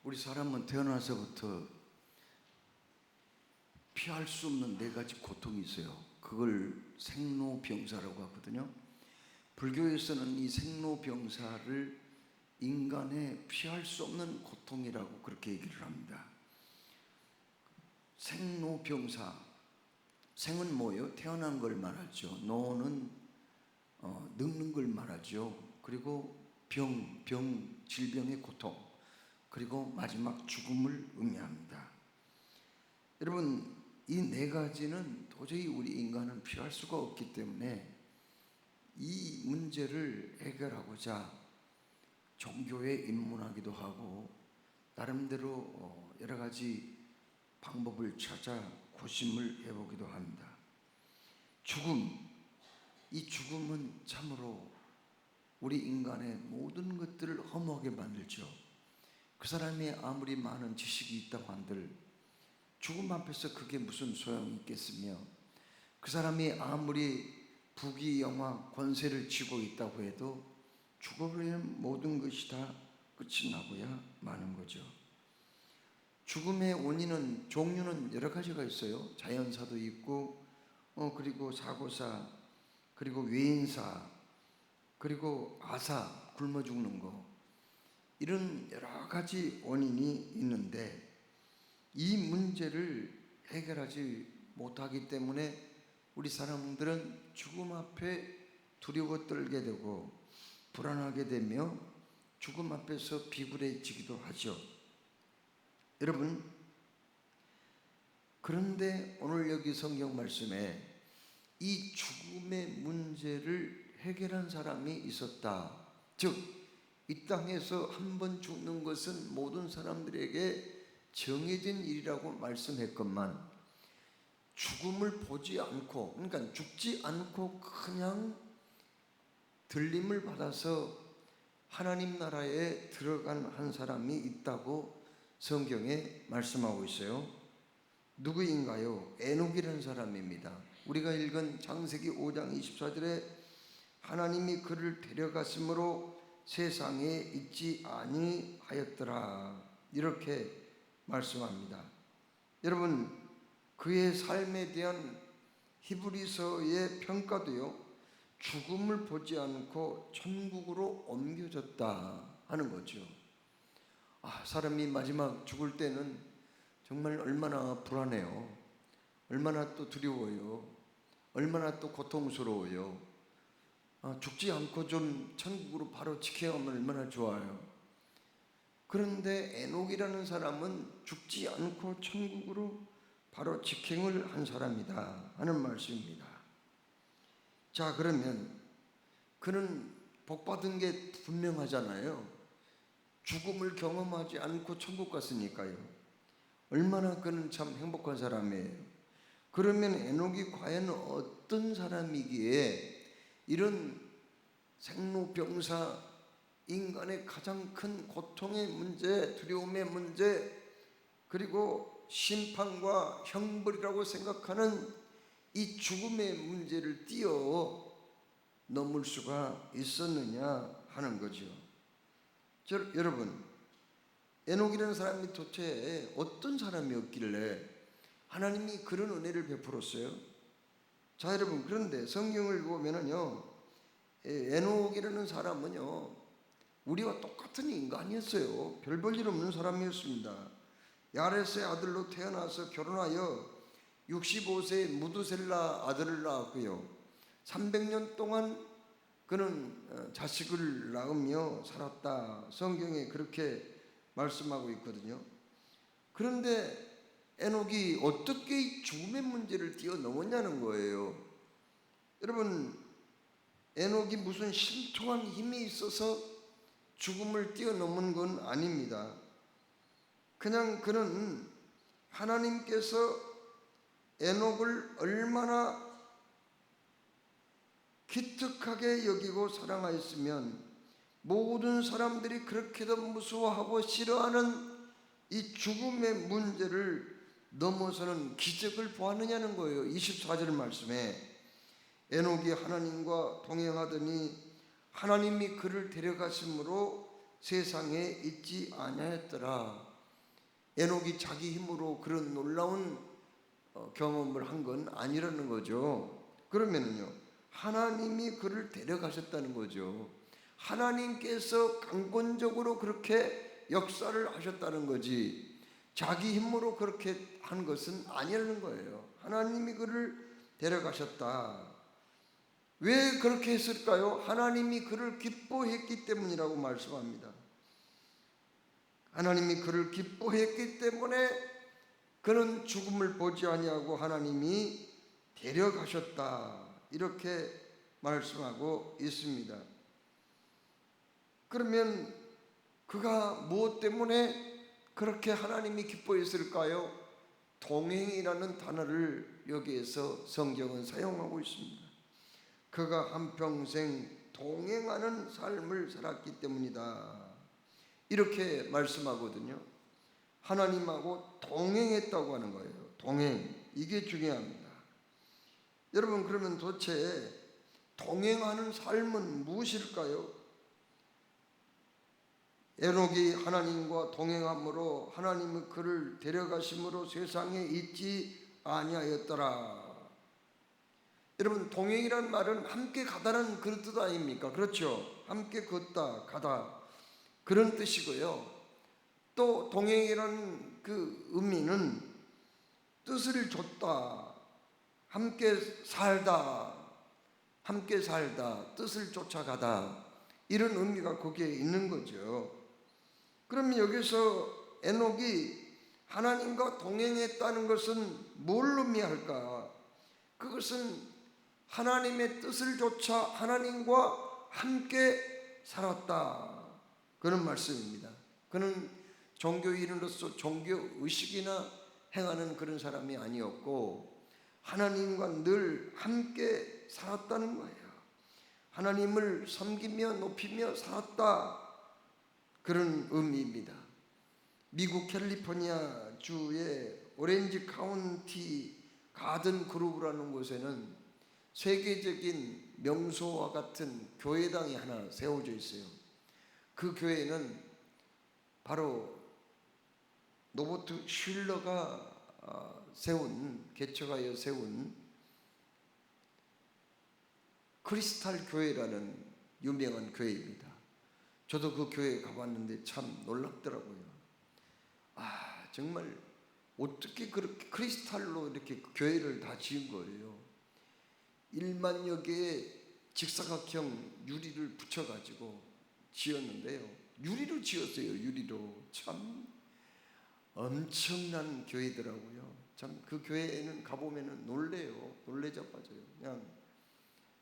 우리 사람은 태어나서부터 피할 수 없는 네 가지 고통이 있어요. 그걸 생로병사라고 하거든요. 불교에서는 이 생로병사를 인간의 피할 수 없는 고통이라고 그렇게 얘기를 합니다. 생로병사, 생은 뭐예요? 태어난 걸 말하죠. 노는 늙는 걸 말하죠. 그리고 질병의 고통, 그리고 마지막 죽음을 의미합니다. 여러분, 이 네 가지는 도저히 우리 인간은 피할 수가 없기 때문에 이 문제를 해결하고자 종교에 입문하기도 하고 나름대로 여러 가지 방법을 찾아 고심을 해보기도 합니다. 이 죽음은 참으로 우리 인간의 모든 것들을 허무하게 만들죠. 그 사람이 아무리 많은 지식이 있다고 한들 죽음 앞에서 그게 무슨 소용이 있겠으며, 그 사람이 아무리 부귀영화 권세를 쥐고 있다고 해도 죽어버리는 모든 것이 다 끝이 나고야 마는 거죠. 죽음의 원인은, 종류는 여러 가지가 있어요. 자연사도 있고 그리고 사고사, 그리고 외인사, 그리고 아사, 굶어 죽는 거, 이런 여러 가지 원인이 있는데 이 문제를 해결하지 못하기 때문에 우리 사람들은 죽음 앞에 두려워 떨게 되고 불안하게 되며 죽음 앞에서 비굴해지기도 하죠. 여러분, 그런데 오늘 여기 성경 말씀에 이 죽음의 문제를 해결한 사람이 있었다. 즉, 이 땅에서 한 번 죽는 것은 모든 사람들에게 정해진 일이라고 말씀했건만 죽음을 보지 않고, 그러니까 죽지 않고 그냥 들림을 받아서 하나님 나라에 들어간 한 사람이 있다고 성경에 말씀하고 있어요. 누구인가요? 에녹이라는 사람입니다. 우리가 읽은 창세기 5장 24절에 하나님이 그를 데려갔으므로 세상에 있지 아니하였더라, 이렇게 말씀합니다. 여러분, 그의 삶에 대한 히브리서의 평가도요, 죽음을 보지 않고 천국으로 옮겨졌다 하는 거죠. 사람이 마지막 죽을 때는 정말 얼마나 불안해요. 얼마나 또 두려워요. 얼마나 또 고통스러워요. 죽지 않고 좀 천국으로 바로 지켜가면 얼마나 좋아요. 그런데 에녹이라는 사람은 죽지 않고 천국으로 바로 직행을 한 사람이다 하는 말씀입니다. 자, 그러면 그는 복받은 게 분명하잖아요. 죽음을 경험하지 않고 천국 갔으니까요. 얼마나 그는 참 행복한 사람이에요. 그러면 에녹이 과연 어떤 사람이기에 이런 생로병사, 인간의 가장 큰 고통의 문제, 두려움의 문제, 그리고 심판과 형벌이라고 생각하는 이 죽음의 문제를 뛰어넘을 수가 있었느냐 하는 거죠. 여러분, 에녹이라는 사람이 도대체 어떤 사람이었길래 하나님이 그런 은혜를 베풀었어요? 자, 여러분, 그런데 성경을 보면은요, 에녹이라는 사람은요, 우리와 똑같은 인간이었어요. 별 볼 일 없는 사람이었습니다. 야레스의 아들로 태어나서 결혼하여 65세에 무드셀라 아들을 낳았고요. 300년 동안 그는 자식을 낳으며 살았다. 성경에 그렇게 말씀하고 있거든요. 그런데 에녹이 어떻게 이 죽음의 문제를 뛰어넘었냐는 거예요. 여러분, 에녹이 무슨 신통한 힘이 있어서 죽음을 뛰어넘은 건 아닙니다. 그냥 그는 하나님께서 에녹을 얼마나 기특하게 여기고 사랑하였으면 모든 사람들이 그렇게도 무서워하고 싫어하는 이 죽음의 문제를 넘어서는 기적을 보았느냐는 거예요. 24절 말씀에 에녹이 하나님과 동행하더니 하나님이 그를 데려가심으로 세상에 있지 아니하였더라. 에녹이 자기 힘으로 그런 놀라운 경험을 한 건 아니라는 거죠. 그러면은요, 하나님이 그를 데려가셨다는 거죠. 하나님께서 강권적으로 그렇게 역사를 하셨다는 거지, 자기 힘으로 그렇게 한 것은 아니라는 거예요. 하나님이 그를 데려가셨다. 왜 그렇게 했을까요? 하나님이 그를 기뻐했기 때문이라고 말씀합니다. 하나님이 그를 기뻐했기 때문에 그는 죽음을 보지 아니하고 하나님이 데려가셨다, 이렇게 말씀하고 있습니다. 그러면 그가 무엇 때문에 그렇게 하나님이 기뻐했을까요? 동행이라는 단어를 여기에서 성경은 사용하고 있습니다. 그가 한평생 동행하는 삶을 살았기 때문이다, 이렇게 말씀하거든요. 하나님하고 동행했다고 하는 거예요. 동행, 이게 중요합니다. 여러분, 그러면 도대체 동행하는 삶은 무엇일까요? 에녹이 하나님과 동행함으로 하나님은 그를 데려가심으로 세상에 있지 아니하였더라. 여러분, 동행이란 말은 함께 가다는 그런 뜻 아닙니까? 그렇죠? 함께 걷다, 가다, 그런 뜻이고요. 또 동행이라는 그 의미는 뜻을 줬다, 함께 살다, 뜻을 쫓아가다, 이런 의미가 거기에 있는 거죠. 그러면 여기서 에녹이 하나님과 동행했다는 것은 뭘 의미할까? 그것은 하나님의 뜻을 쫓아 하나님과 함께 살았다, 그런 말씀입니다. 그는 종교인으로서 종교의식이나 행하는 그런 사람이 아니었고 하나님과 늘 함께 살았다는 거예요. 하나님을 섬기며 높이며 살았다, 그런 의미입니다. 미국 캘리포니아 주의 오렌지 카운티 가든 그루브라는 곳에는 세계적인 명소와 같은 교회당이 하나 세워져 있어요. 그 교회는 바로 노버트 슐러가 개척하여 세운 크리스탈 교회라는 유명한 교회입니다. 저도 그 교회에 가봤는데 참 놀랍더라고요. 정말 어떻게 그렇게 크리스탈로 이렇게 교회를 다 지은 거예요. 1만여 개의 직사각형 유리를 붙여가지고 지었는데요. 유리로 지었어요. 유리로. 참 엄청난 교회더라고요. 참 그 교회에는 가보면 놀래요. 놀래자빠져요. 그냥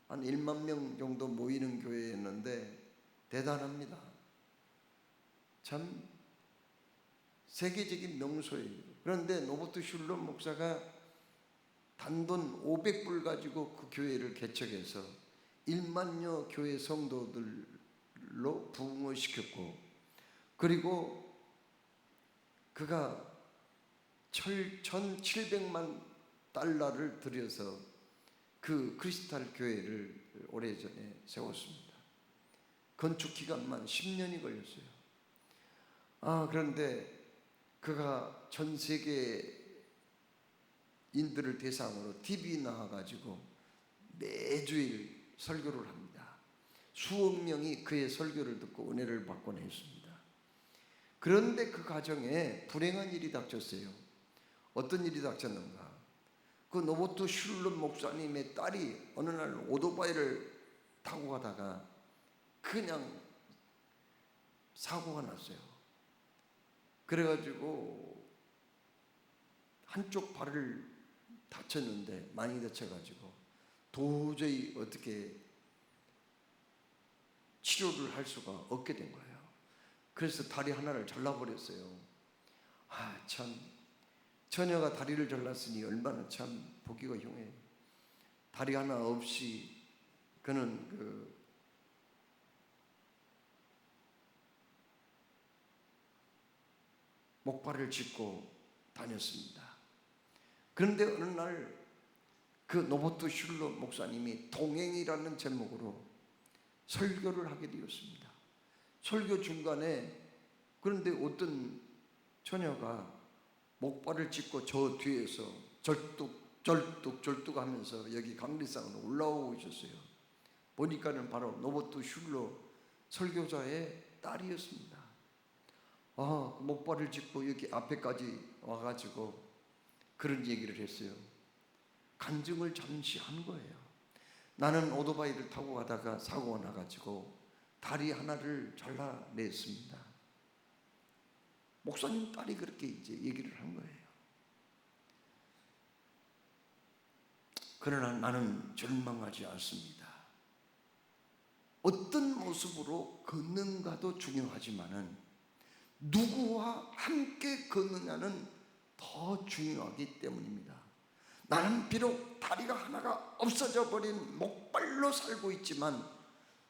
한 1만 명 정도 모이는 교회였는데 대단합니다. 참 세계적인 명소예요. 그런데 노버트 슐러 목사가 단돈 500불 가지고 그 교회를 개척해서 1만여 교회 성도들로 부흥시켰고, 그리고 그가 1,700만 달러를 들여서 그 크리스탈 교회를 오래전에 세웠습니다. 건축 기간만 10년이 걸렸어요. 그런데 그가 전 세계 인들을 대상으로 TV 나와가지고 매주일 설교를 합니다. 수억 명이 그의 설교를 듣고 은혜를 받곤 했습니다. 그런데 그 가정에 불행한 일이 닥쳤어요. 어떤 일이 닥쳤는가? 그 노버트 슐러 목사님의 딸이 어느 날 오토바이를 타고 가다가 그냥 사고가 났어요. 그래가지고 한쪽 발을 다쳤는데, 많이 다쳐가지고 도저히 어떻게 치료를 할 수가 없게 된 거예요. 그래서 다리 하나를 잘라버렸어요. 참, 처녀가 다리를 잘랐으니 얼마나 참 보기가 흉해요. 다리 하나 없이 그는 목발을 짚고 다녔습니다. 그런데 어느 날 그 노버트 슐러 목사님이 동행이라는 제목으로 설교를 하게 되었습니다. 설교 중간에 그런데 어떤 처녀가 목발을 짚고 저 뒤에서 절뚝 하면서 여기 강리산으로 올라오고 있었어요. 보니까는 바로 노버트 슐러 설교자의 딸이었습니다. 목발을 짚고 여기 앞에까지 와가지고 그런 얘기를 했어요. 간증을 잠시 한 거예요. 나는 오토바이를 타고 가다가 사고가 나가지고 다리 하나를 잘라냈습니다. 목사님 딸이 그렇게 이제 얘기를 한 거예요. 그러나 나는 절망하지 않습니다. 어떤 모습으로 걷는가도 중요하지만은 누구와 함께 걷느냐는 더 중요하기 때문입니다. 나는 비록 다리가 하나가 없어져 버린 목발로 살고 있지만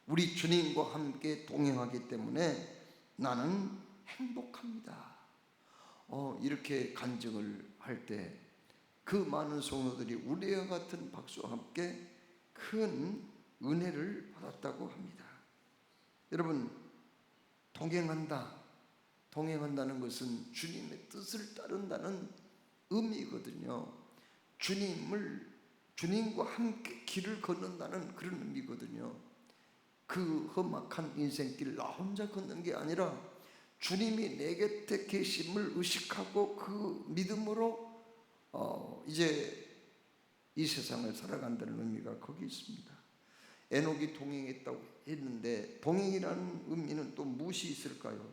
우리 주님과 함께 동행하기 때문에 나는 행복합니다. 이렇게 간증을 할 때 그 많은 성도들이 우리와 같은 박수와 함께 큰 은혜를 받았다고 합니다. 여러분, 동행한다는 것은 주님의 뜻을 따른다는 의미거든요. 주님과 함께 길을 걷는다는 그런 의미거든요. 그 험악한 인생길 나 혼자 걷는 게 아니라 주님이 내 곁에 계심을 의식하고 그 믿음으로 이제 이 세상을 살아간다는 의미가 거기 있습니다. 에녹이 동행했다고 했는데 동행이라는 의미는 또 무엇이 있을까요?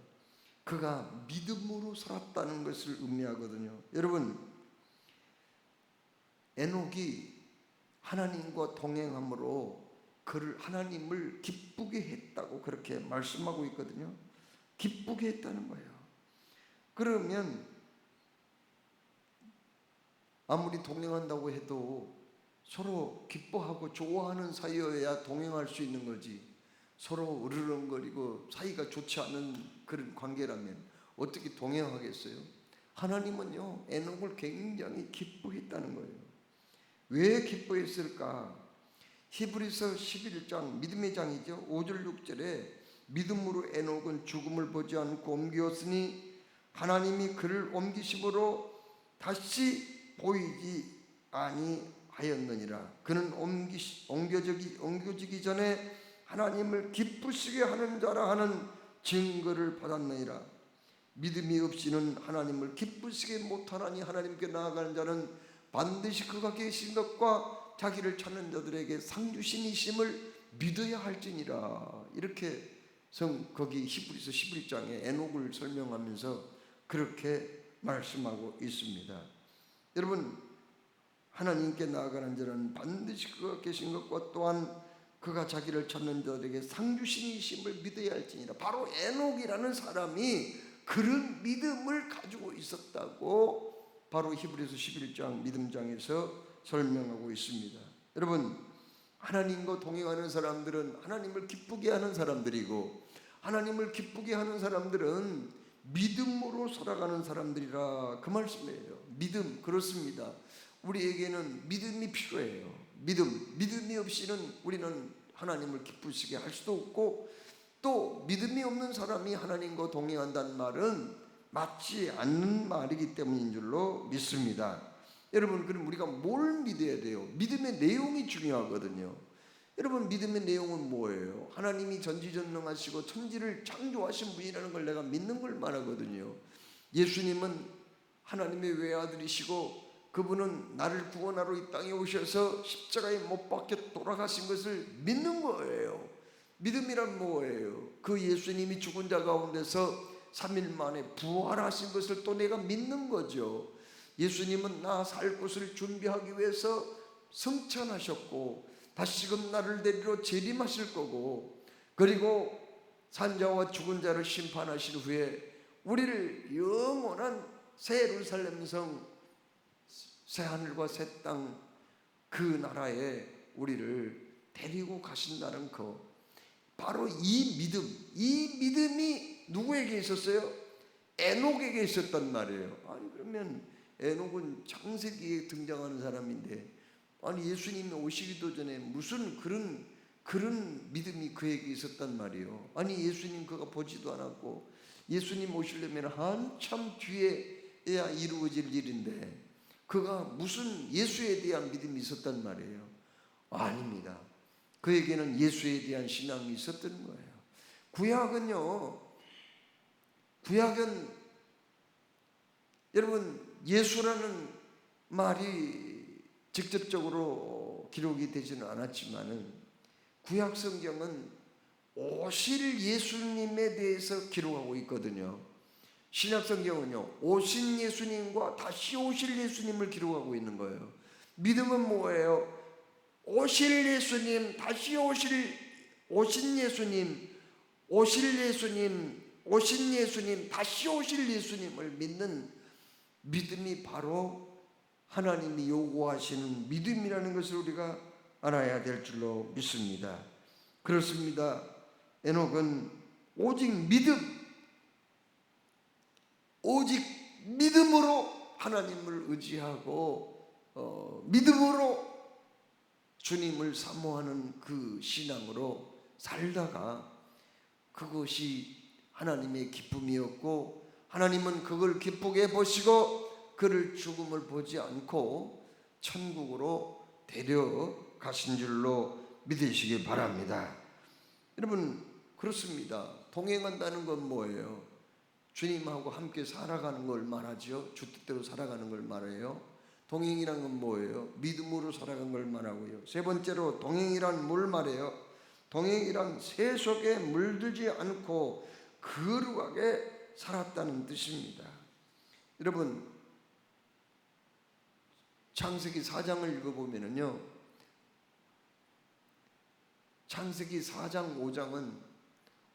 그가 믿음으로 살았다는 것을 의미하거든요. 여러분, 에녹이 하나님과 동행함으로 그를 하나님을 기쁘게 했다고 그렇게 말씀하고 있거든요. 기쁘게 했다는 거예요. 그러면 아무리 동행한다고 해도 서로 기뻐하고 좋아하는 사이여야 동행할 수 있는 거지, 서로 으르렁거리고 사이가 좋지 않은 그런 관계라면 어떻게 동행하겠어요? 하나님은요, 에녹을 굉장히 기뻐했다는 거예요. 왜 기뻐했을까? 히브리서 11장, 믿음의 장이죠. 5절 6절에 믿음으로 에녹은 죽음을 보지 않고 옮겼으니 하나님이 그를 옮기심으로 다시 보이지 아니하였느니라. 그는 옮겨지기 전에 하나님을 기쁘시게 하는 자라 하는 증거를 받았느니라. 믿음이 없이는 하나님을 기쁘시게 못하나니 하나님께 나아가는 자는 반드시 그가 계신 것과 자기를 찾는 자들에게 상 주신이심을 믿어야 할지니라. 이렇게 거기 히브리서 11장에 에녹을 설명하면서 그렇게 말씀하고 있습니다. 여러분, 하나님께 나아가는 자는 반드시 그가 계신 것과 또한 그가 자기를 찾는 자들에게 상 주신이심을 믿어야 할지니라. 바로 에녹이라는 사람이 그런 믿음을 가지고 있었다고 바로 히브리서 11장 믿음장에서 설명하고 있습니다. 여러분, 하나님과 동행하는 사람들은 하나님을 기쁘게 하는 사람들이고, 하나님을 기쁘게 하는 사람들은 믿음으로 살아가는 사람들이라 그 말씀이에요. 믿음, 그렇습니다. 우리에게는 믿음이 필요해요. 믿음이 없이는 우리는 하나님을 기쁘시게 할 수도 없고, 또 믿음이 없는 사람이 하나님과 동행한다는 말은 맞지 않는 말이기 때문인 줄로 믿습니다. 여러분, 그럼 우리가 뭘 믿어야 돼요? 믿음의 내용이 중요하거든요. 여러분, 믿음의 내용은 뭐예요? 하나님이 전지전능하시고 천지를 창조하신 분이라는 걸 내가 믿는 걸 말하거든요. 예수님은 하나님의 외아들이시고 그분은 나를 구원하러 이 땅에 오셔서 십자가에 못 박혀 돌아가신 것을 믿는 거예요. 믿음이란 뭐예요? 그 예수님이 죽은 자 가운데서 3일 만에 부활하신 것을 또 내가 믿는 거죠. 예수님은 나 살 곳을 준비하기 위해서 성찬하셨고 다시금 나를 데리러 재림하실 거고, 그리고 산자와 죽은 자를 심판하신 후에 우리를 영원한 새 예루살렘 성, 새 하늘과 새 땅, 그 나라에 우리를 데리고 가신다는 거, 바로 이 믿음이 누구에게 있었어요? 에녹에게 있었단 말이에요. 아니, 그러면 에녹은 창세기에 등장하는 사람인데, 아니 예수님이 오시기도 전에 무슨 그런 믿음이 그에게 있었단 말이에요. 아니 예수님 그가 보지도 않았고, 예수님 오시려면 한참 뒤에 이루어져야 이루어질 일인데 그가 무슨 예수에 대한 믿음이 있었단 말이에요? 아닙니다. 그에게는 예수에 대한 신앙이 있었던 거예요. 구약은 여러분 예수라는 말이 직접적으로 기록이 되지는 않았지만은 구약 성경은 오실 예수님에 대해서 기록하고 있거든요. 신약 성경은요, 오신 예수님과 다시 오실 예수님을 기록하고 있는 거예요. 믿음은 뭐예요? 오실 예수님, 다시 오신 예수님, 오실 예수님, 오신 예수님, 다시 오실 예수님을 믿는 믿음이 바로 하나님이 요구하시는 믿음이라는 것을 우리가 알아야 될 줄로 믿습니다. 그렇습니다. 에녹은 오직 믿음으로 하나님을 의지하고 믿음으로 주님을 사모하는 그 신앙으로 살다가 그것이 하나님의 기쁨이었고 하나님은 그걸 기쁘게 보시고 그를 죽음을 보지 않고 천국으로 데려가신 줄로 믿으시기 바랍니다. 여러분 그렇습니다. 동행한다는 건 뭐예요? 주님하고 함께 살아가는 걸 말하죠. 주 뜻대로 살아가는 걸 말해요. 동행이란 건 뭐예요? 믿음으로 살아가는 걸 말하고요. 세 번째로 동행이란 뭘 말해요? 동행이란 새 속에 물들지 않고 거룩하게 살았다는 뜻입니다. 여러분 창세기 4장을 읽어보면요, 창세기 4장 5장은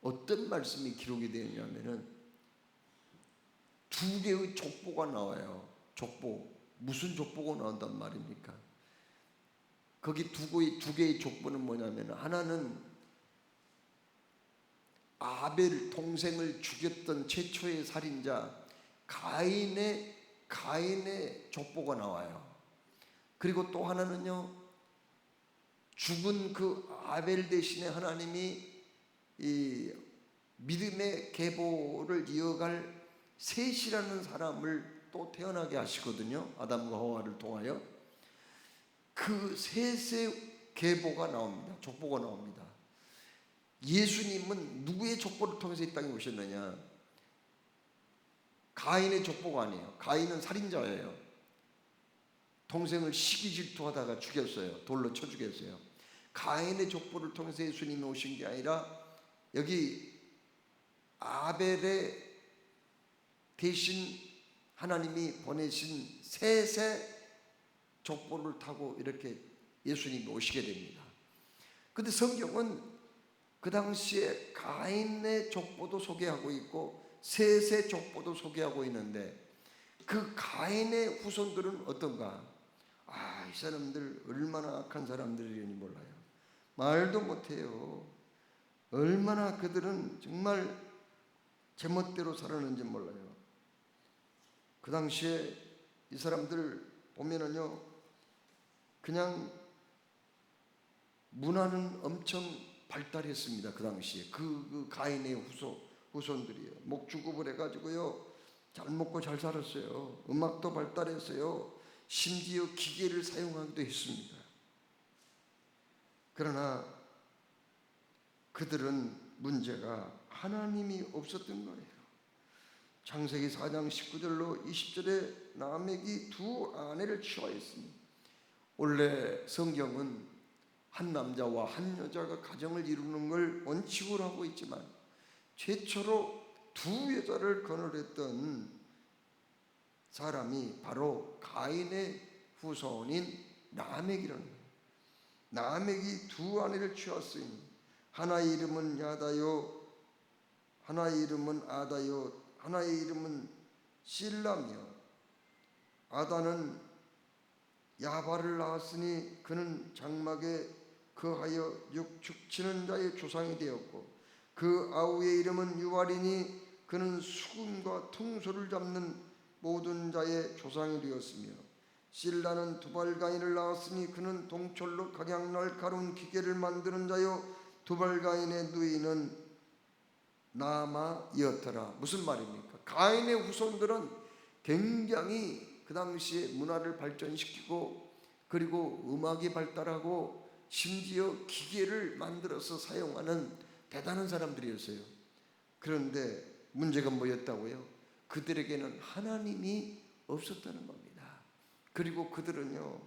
어떤 말씀이 기록이 되었냐면은 두 개의 족보가 나와요. 족보. 무슨 족보가 나온단 말입니까? 거기 두 개의 족보는 뭐냐면 하나는 아벨 동생을 죽였던 최초의 살인자 가인의 족보가 나와요. 그리고 또 하나는요, 죽은 그 아벨 대신에 하나님이 이 믿음의 계보를 이어갈 셋이라는 사람을 또 태어나게 하시거든요. 아담과 하와를 통하여. 그 셋의 계보가 나옵니다. 족보가 나옵니다. 예수님은 누구의 족보를 통해서 이 땅에 오셨느냐? 가인의 족보가 아니에요. 가인은 살인자예요. 동생을 시기 질투하다가 죽였어요. 돌로 쳐 죽였어요. 가인의 족보를 통해서 예수님이 오신 게 아니라 여기 아벨의 대신 하나님이 보내신 셋의 족보를 타고 이렇게 예수님이 오시게 됩니다. 그런데 성경은 그 당시에 가인의 족보도 소개하고 있고 셋의 족보도 소개하고 있는데 그 가인의 후손들은 어떤가? 이 사람들 얼마나 악한 사람들이니 몰라요. 말도 못해요. 얼마나 그들은 정말 제멋대로 살았는지 몰라요. 그 당시에 이 사람들 보면은요, 그냥 문화는 엄청 발달했습니다. 그 당시에 그 가인의 후손들이요, 목축업을 해가지고요 잘 먹고 잘 살았어요. 음악도 발달했어요. 심지어 기계를 사용하기도 했습니다. 그러나 그들은 문제가 하나님이 없었던 거예요. 창세기 4장 19절로 20절에 라멕이 두 아내를 취하였습니다. 원래 성경은 한 남자와 한 여자가 가정을 이루는 걸 원칙으로 하고 있지만 최초로 두 여자를 거느렸던 사람이 바로 가인의 후손인 라멕이라는 거예요. 라멕이 두 아내를 취하였으니 하나의 이름은 야다요, 하나의 이름은 아다요, 하나의 이름은 실라며, 아다는 야발을 낳았으니 그는 장막에 거하여 육축치는 자의 조상이 되었고 그 아우의 이름은 유발이니 그는 수금과 퉁소를 잡는 모든 자의 조상이 되었으며 실라는 두발가인을 낳았으니 그는 동철로 각양날카로운 기계를 만드는 자요 두발가인의 누이는 나마이었더라. 무슨 말입니까? 가인의 후손들은 굉장히 그 당시에 문화를 발전시키고 그리고 음악이 발달하고 심지어 기계를 만들어서 사용하는 대단한 사람들이었어요. 그런데 문제가 뭐였다고요? 그들에게는 하나님이 없었다는 겁니다. 그리고 그들은요,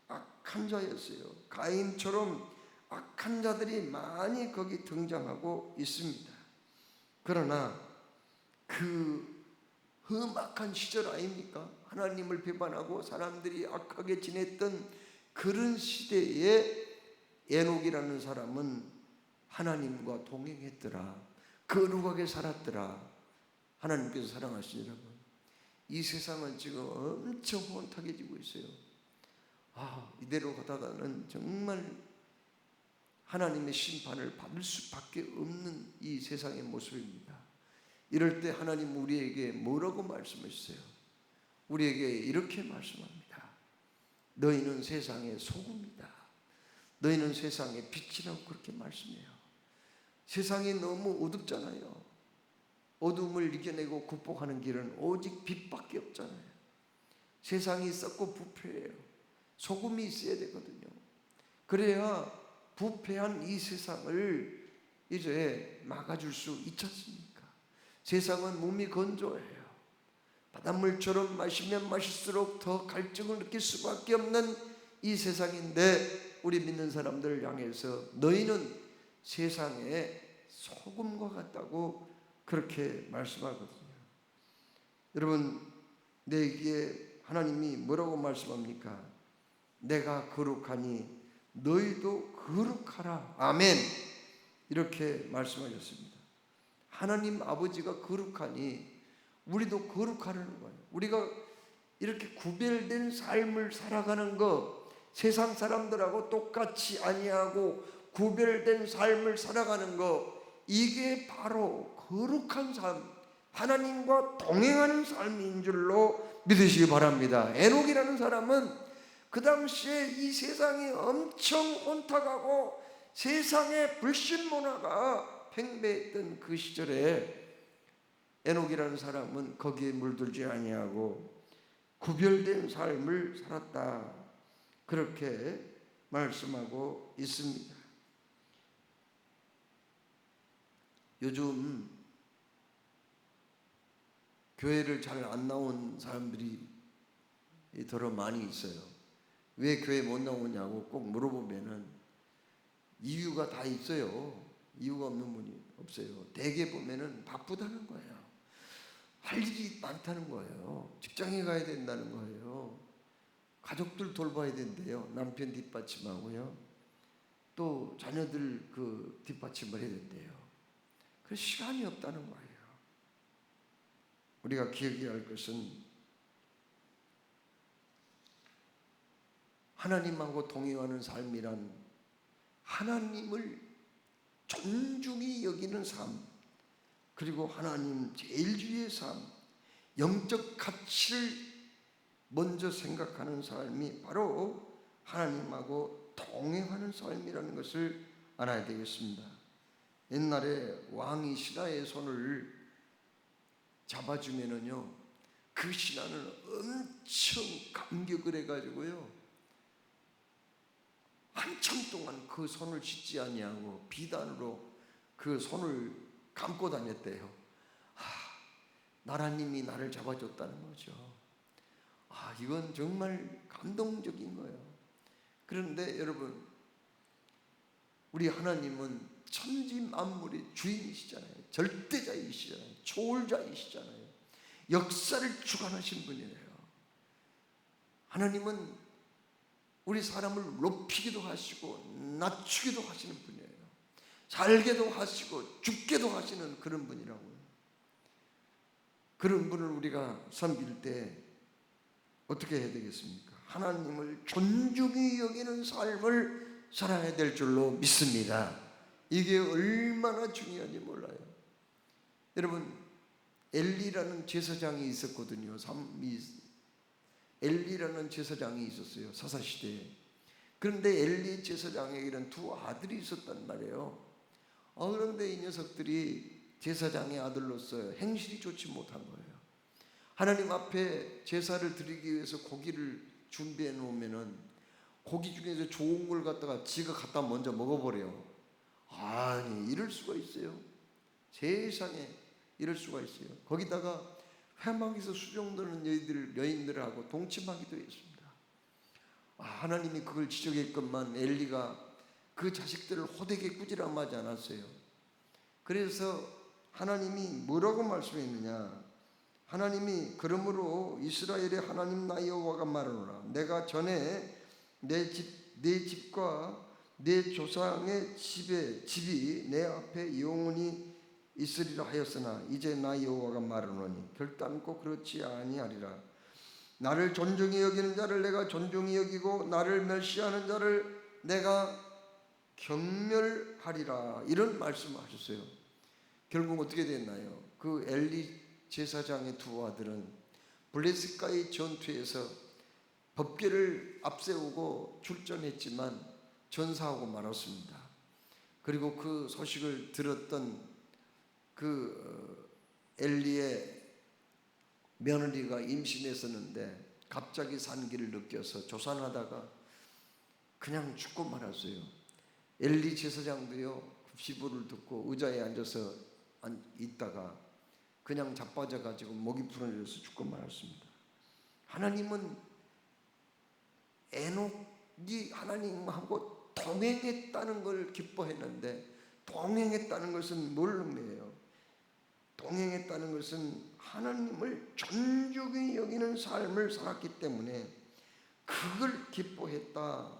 악한 자였어요. 가인처럼 악한 자들이 많이 거기 등장하고 있습니다. 그러나 그 험악한 시절 아닙니까? 하나님을 비판하고 사람들이 악하게 지냈던 그런 시대에 에녹이라는 사람은 하나님과 동행했더라. 거룩하게 살았더라. 하나님께서 사랑하신 여러분, 이 세상은 지금 엄청 혼탁해지고 있어요. 이대로 가다가는 정말 하나님의 심판을 받을 수밖에 없는 이 세상의 모습입니다. 이럴 때 하나님 우리에게 뭐라고 말씀하셨어요? 우리에게 이렇게 말씀합니다. 너희는 세상의 소금이다. 너희는 세상의 빛이라고 그렇게 말씀해요. 세상이 너무 어둡잖아요. 어둠을 이겨내고 극복하는 길은 오직 빛밖에 없잖아요. 세상이 썩고 부패해요. 소금이 있어야 되거든요. 그래야 부패한 이 세상을 이제 막아줄 수 있지 않습니까? 세상은 몸이 건조해요. 바닷물처럼 마시면 마실수록 더 갈증을 느낄 수밖에 없는 이 세상인데, 우리 믿는 사람들을 향해서 너희는 세상의 소금과 같다고 그렇게 말씀하거든요. 여러분, 내게 하나님이 뭐라고 말씀합니까? 내가 거룩하니 너희도 거룩하라. 아멘. 이렇게 말씀하셨습니다. 하나님 아버지가 거룩하니 우리도 거룩하라는 거예요. 우리가 이렇게 구별된 삶을 살아가는 거, 세상 사람들하고 똑같이 아니하고 구별된 삶을 살아가는 거, 이게 바로 거룩한 삶, 하나님과 동행하는 삶인 줄로 믿으시기 바랍니다. 에녹이라는 사람은 그 당시에 이 세상이 엄청 혼탁하고 세상의 불신 문화가 팽배했던 그 시절에 에녹이라는 사람은 거기에 물들지 아니하고 구별된 삶을 살았다. 그렇게 말씀하고 있습니다. 요즘 교회를 잘 안 나온 사람들이 더러 많이 있어요. 왜 교회 못 나오냐고 꼭 물어보면은 이유가 다 있어요. 이유가 없는 분이 없어요. 대개 보면은 바쁘다는 거예요. 할 일이 많다는 거예요. 직장에 가야 된다는 거예요. 가족들 돌봐야 된대요. 남편 뒷받침하고요. 또 자녀들 그 뒷받침을 해야 된대요. 그래서 시간이 없다는 거예요. 우리가 기억해야 할 것은 하나님하고 동행하는 삶이란 하나님을 존중히 여기는 삶, 그리고 하나님 제일주의의 삶, 영적 가치를 먼저 생각하는 삶이 바로 하나님하고 동행하는 삶이라는 것을 알아야 되겠습니다. 옛날에 왕이 신하의 손을 잡아주면은요, 그 신하는 엄청 감격을 해가지고요, 한참 동안 그 손을 씻지 아니하고 비단으로 그 손을 감고 다녔대요. 나라님이 나를 잡아줬다는 거죠. 이건 정말 감동적인 거예요. 그런데 여러분, 우리 하나님은 천지 만물의 주인이시잖아요. 절대자이시잖아요. 초월자이시잖아요. 역사를 주관하신 분이에요. 하나님은 우리 사람을 높이기도 하시고 낮추기도 하시는 분이에요. 살게도 하시고 죽게도 하시는 그런 분이라고요. 그런 분을 우리가 섬길 때 어떻게 해야 되겠습니까? 하나님을 존중히 여기는 삶을 살아야 될 줄로 믿습니다. 이게 얼마나 중요한지 몰라요. 여러분, 엘리라는 제사장이 있었거든요. 엘리라는 제사장이 있었어요. 사사시대에. 그런데 엘리 제사장에게는 두 아들이 있었단 말이에요. 그런데 이 녀석들이 제사장의 아들로서 행실이 좋지 못한 거예요. 하나님 앞에 제사를 드리기 위해서 고기를 준비해 놓으면은 고기 중에서 좋은 걸 갖다가 지가 갖다 먼저 먹어버려요. 아니, 이럴 수가 있어요. 세상에 이럴 수가 있어요. 거기다가 회막에서 수종드는 여인들하고 동침하기도 했습니다. 하나님이 그걸 지적했건만 엘리가 그 자식들을 호되게 꾸지람하지 않았어요. 그래서 하나님이 뭐라고 말씀했느냐? 하나님이 그러므로 이스라엘의 하나님 나 여호와가 말하노라. 내가 전에 내 집과 내 조상의 집이 내 앞에 영원히 있으리라 하였으나 이제 나 여호와가 말하노니 결단코 그렇지 아니하리라. 나를 존중히 여기는 자를 내가 존중히 여기고 나를 멸시하는 자를 내가 경멸하리라. 이런 말씀을 하셨어요. 결국 어떻게 됐나요? 그 엘리 제사장의 두 아들은 블레셋과의 전투에서 법궤를 앞세우고 출전했지만 전사하고 말았습니다. 그리고 그 소식을 들었던 그 엘리의 며느리가 임신했었는데 갑자기 산기를 느껴서 조산하다가 그냥 죽고 말았어요. 엘리 제사장도요, 급시부를 듣고 의자에 앉아서 있다가 그냥 자빠져 가지고 목이 풀어져서 죽고 말았습니다. 하나님은 에녹이 하나님하고 동행했다는 걸 기뻐했는데, 동행했다는 것은 뭘 의미해요? 동행했다는 것은 하나님을 존중히 여기는 삶을 살았기 때문에 그걸 기뻐했다,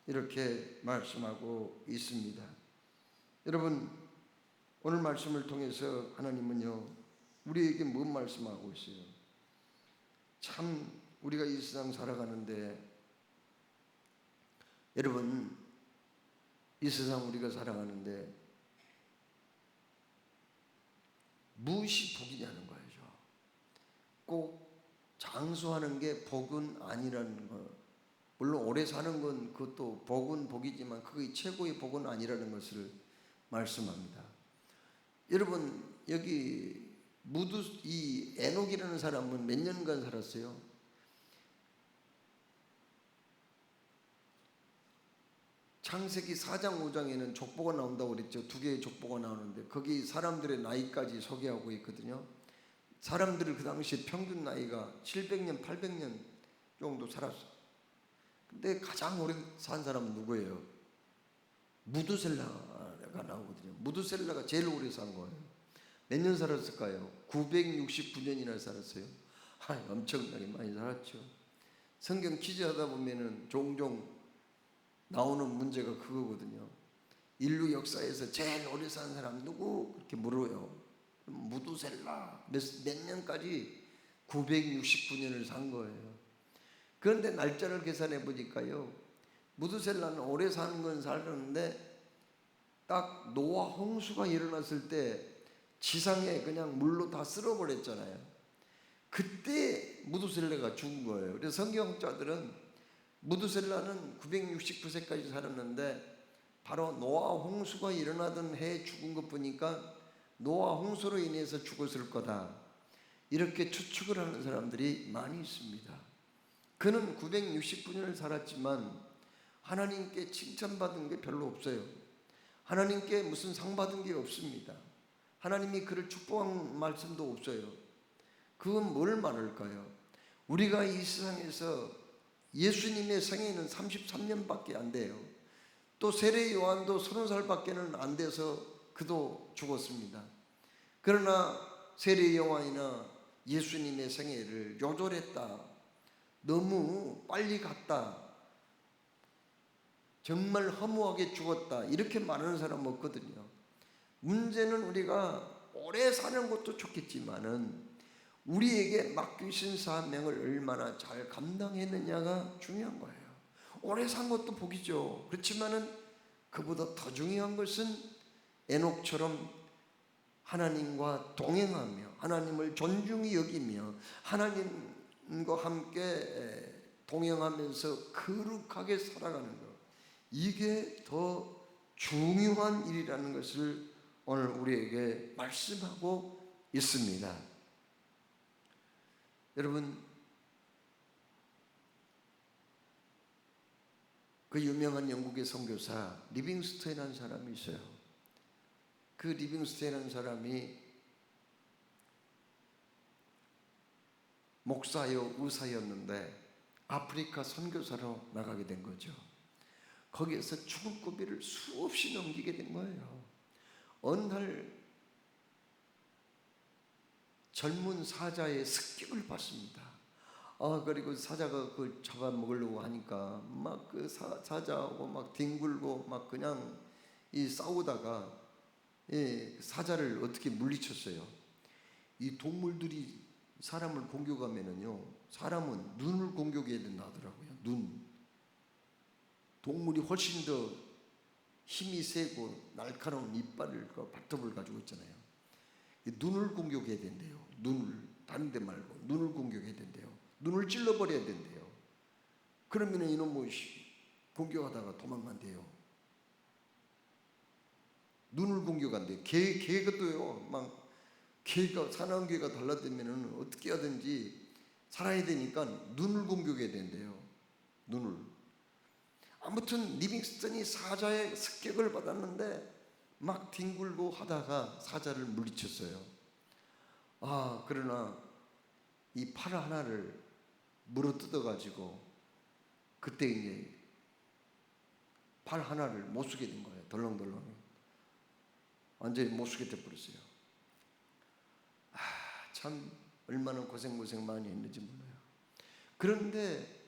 이렇게 말씀하고 있습니다. 여러분, 오늘 말씀을 통해서 하나님은요, 우리에게 뭔 말씀하고 있어요? 참 우리가 이 세상 살아가는데, 여러분, 이 세상 우리가 살아가는데 무엇이 복이냐는 거예요. 꼭 장수하는 게 복은 아니라는 거. 물론 오래 사는 건 그것도 복은 복이지만 그게 최고의 복은 아니라는 것을 말씀합니다. 여러분, 여기 이 에녹이라는 사람은 몇 년간 살았어요? 창세기 4장 5장에는 족보가 나온다고 그랬죠. 두 개의 족보가 나오는데 거기 사람들의 나이까지 소개하고 있거든요. 사람들이 그 당시에 평균 나이가 700년, 800년 정도 살았어요. 근데 가장 오래 산 사람은 누구예요? 무두셀라가 나오거든요. 무두셀라가 제일 오래 산 거예요. 몇 년 살았을까요? 969년이나 살았어요. 엄청나게 많이 살았죠. 성경 퀴즈 하다 보면은 종종 나오는 문제가 그거거든요. 인류 역사에서 제일 오래 산 사람 누구? 그렇게 물어요. 무두셀라 몇 년까지 969년을 산 거예요. 그런데 날짜를 계산해 보니까요, 무두셀라는 오래 사는 건 살았는데 딱 노아 홍수가 일어났을 때 지상에 그냥 물로 다 쓸어버렸잖아요. 그때 무두셀라가 죽은 거예요. 그래서 성경학자들은 무두셀라는 969세까지 살았는데 바로 노아 홍수가 일어나던 해에 죽은 것 보니까 노아 홍수로 인해서 죽었을 거다, 이렇게 추측을 하는 사람들이 많이 있습니다. 그는 969년을 살았지만 하나님께 칭찬받은 게 별로 없어요. 하나님께 무슨 상 받은 게 없습니다. 하나님이 그를 축복한 말씀도 없어요. 그건 뭘 말할까요? 우리가 이 세상에서 예수님의 생애는 33년밖에 안 돼요. 또 세례 요한도 30살밖에는 안 돼서 그도 죽었습니다. 그러나 세례 요한이나 예수님의 생애를 요절했다, 너무 빨리 갔다, 정말 허무하게 죽었다, 이렇게 말하는 사람 없거든요. 문제는 우리가 오래 사는 것도 좋겠지만은 우리에게 맡기신 사명을 얼마나 잘 감당했느냐가 중요한 거예요. 오래 산 것도 복이죠. 그렇지만은 그보다 더 중요한 것은 에녹처럼 하나님과 동행하며 하나님을 존중히 여기며 하나님과 함께 동행하면서 거룩하게 살아가는 것, 이게 더 중요한 일이라는 것을 오늘 우리에게 말씀하고 있습니다. 여러분, 그 유명한 영국의 선교사 리빙스턴이라는 사람이 있어요. 그 리빙스턴이라는 사람이 목사요 의사였는데 아프리카 선교사로 나가게 된 거죠. 거기에서 죽을 고비를 수없이 넘기게 된 거예요. 어느 날 젊은 사자의 습격을 받습니다. 그리고 사자가 그걸 잡아먹으려고 하니까 막 그 사자하고 막 뒹굴고 막 그냥 이 싸우다가 사자를 어떻게 물리쳤어요. 이 동물들이 사람을 공격하면은요, 사람은 눈을 공격해야 된다 하더라고요. 동물이 훨씬 더 힘이 세고 날카로운 이빨을, 발톱을 가지고 있잖아요. 눈을 공격해야 된대요. 다른 데 말고 눈을 공격해야 된대요. 눈을 찔러버려야 된대요. 그러면 이놈의 공격하다가 도망간대요. 눈을 공격한대요. 개가도요, 막 개가, 사나운 개가 달라들면 어떻게 하든지 살아야 되니까 눈을 공격해야 된대요. 눈을. 아무튼 리빙스턴이 사자의 습격을 받았는데 막 뒹굴고 하다가 사자를 물리쳤어요. 그러나 이 팔 하나를 물어뜯어 가지고 그때 이제 팔 하나를 못 쓰게 된 거예요. 덜렁덜렁 완전히 못 쓰게 돼 버렸어요. 참 얼마나 고생 많이 했는지 몰라요. 그런데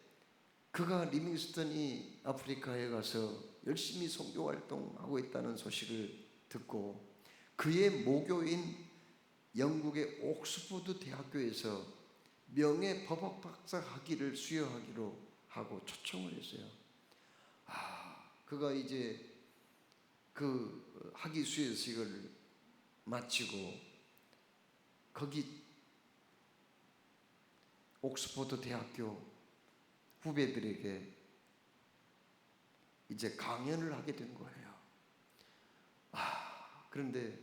그가 리빙스턴이 아프리카에 가서 열심히 선교 활동하고 있다는 소식을 듣고 그의 모교인 영국의 옥스퍼드 대학교에서 명예 법학 박사 학위를 수여하기로 하고 초청을 했어요. 그가 이제 그 학위 수여식을 마치고 거기 옥스퍼드 대학교 후배들에게 이제 강연을 하게 된 거예요. 그런데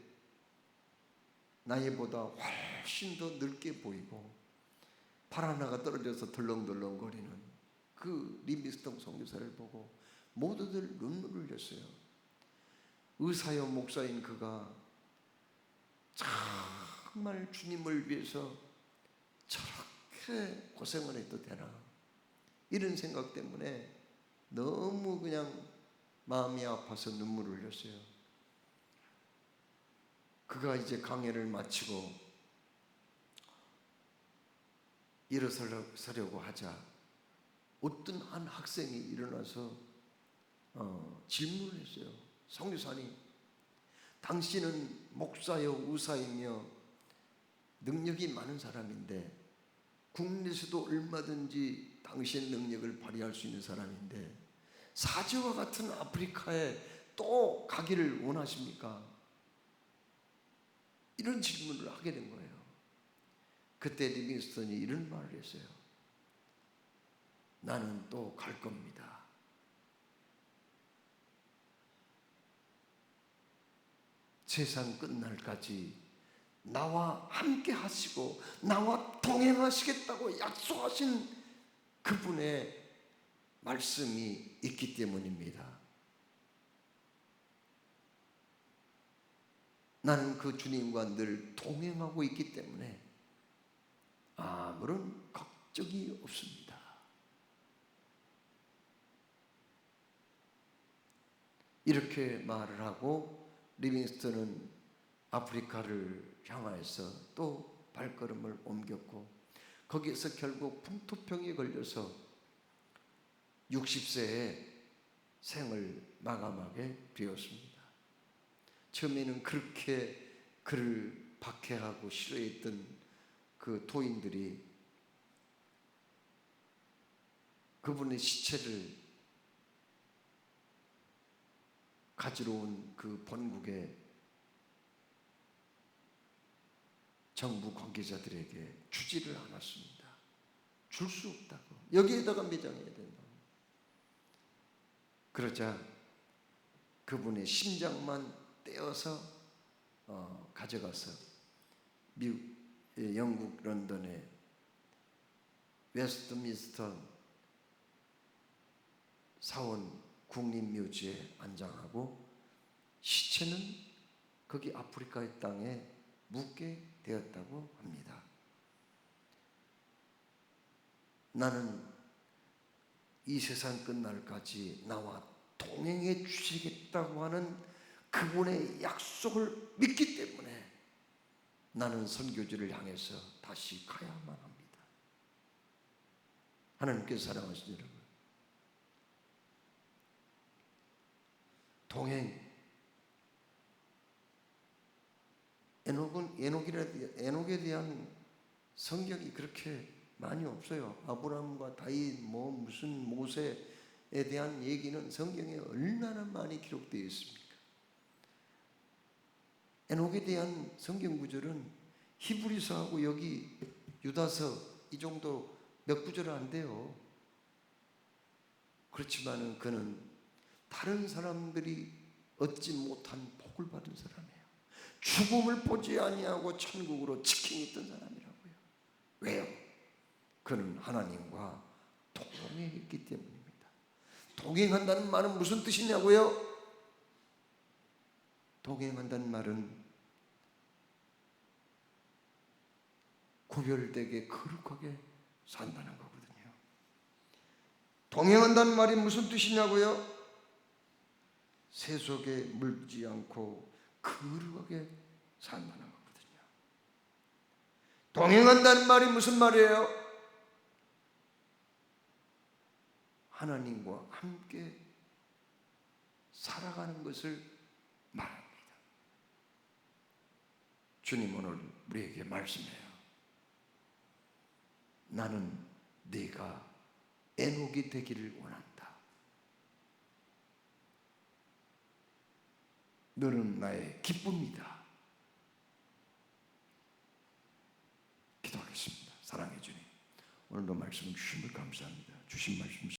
나이보다 훨씬 더 늙게 보이고 팔 하나가 떨어져서 덜렁덜렁거리는 그 리빙스턴 선교사를 보고 모두들 눈물을 흘렸어요. 의사요 목사인 그가 정말 주님을 위해서 저렇게 고생을 해도 되나, 이런 생각 때문에 너무 그냥 마음이 아파서 눈물을 흘렸어요. 그가 이제 강연을 마치고 일어서려고 하자 어떤 한 학생이 일어나서 질문을 했어요. 선교사님, 당신은 목사요 의사이며 능력이 많은 사람인데 국내에서도 얼마든지 당신의 능력을 발휘할 수 있는 사람인데 사제와 같은 아프리카에 또 가기를 원하십니까? 이런 질문을 하게 된 거예요. 그때 리빙스턴이 이런 말을 했어요. 나는 또 갈 겁니다. 세상 끝날까지 나와 함께 하시고 나와 동행하시겠다고 약속하신 그분의 말씀이 있기 때문입니다. 나는 그 주님과 늘 동행하고 있기 때문에 아무런 걱정이 없습니다. 이렇게 말을 하고 리빙스턴은 아프리카를 향하여서 또 발걸음을 옮겼고 거기에서 결국 풍토병에 걸려서 60세에 생을 마감하게 되었습니다. 처음에는 그렇게 그를 박해하고 싫어했던 그 토인들이 그분의 시체를 가지러 온 그 본국의 정부 관계자들에게 주지를 않았습니다. 줄 수 없다고. 여기에다가 매장해야 된다고. 그러자 그분의 심장만 떼어서 가져가서 영국 런던에 웨스트민스터 사원 국립묘지에 안장하고 시체는 거기 아프리카의 땅에 묻게 되었다고 합니다. 나는 이 세상 끝날까지 나와 동행해 주시겠다고 하는 그분의 약속을 믿기 때문에 나는 선교지를 향해서 다시 가야만 합니다. 하나님께서 사랑하시는 여러분, 동행, 에녹에 대한 성경이 그렇게 많이 없어요. 아브라함과 다윗, 무슨 모세에 대한 얘기는 성경에 얼마나 많이 기록되어 있습니까? 에녹에 대한 성경 구절은 히브리서하고 여기 유다서 이 정도 몇 구절 안 돼요. 그렇지만은 그는 다른 사람들이 얻지 못한 복을 받은 사람이에요. 죽음을 보지 아니하고 천국으로 직행이 있던 사람이라고요. 왜요? 그는 하나님과 동행했기 때문입니다. 동행한다는 말은 무슨 뜻이냐고요? 동행한다는 말은 구별되게 거룩하게 산다는 거거든요. 동행한다는 말이 무슨 뜻이냐고요? 세속에 물지 않고 거룩하게 산다는 거거든요. 동행한다는 말이 무슨 말이에요? 하나님과 함께 살아가는 것을 말합니다. 주님 오늘 우리에게 말씀해요. 나는 네가 에녹이 되기를 원한다. 너는 나의 기쁨이다. 기도하겠습니다. 사랑해 주님, 오늘도 말씀 주심을 감사합니다. 주신 말씀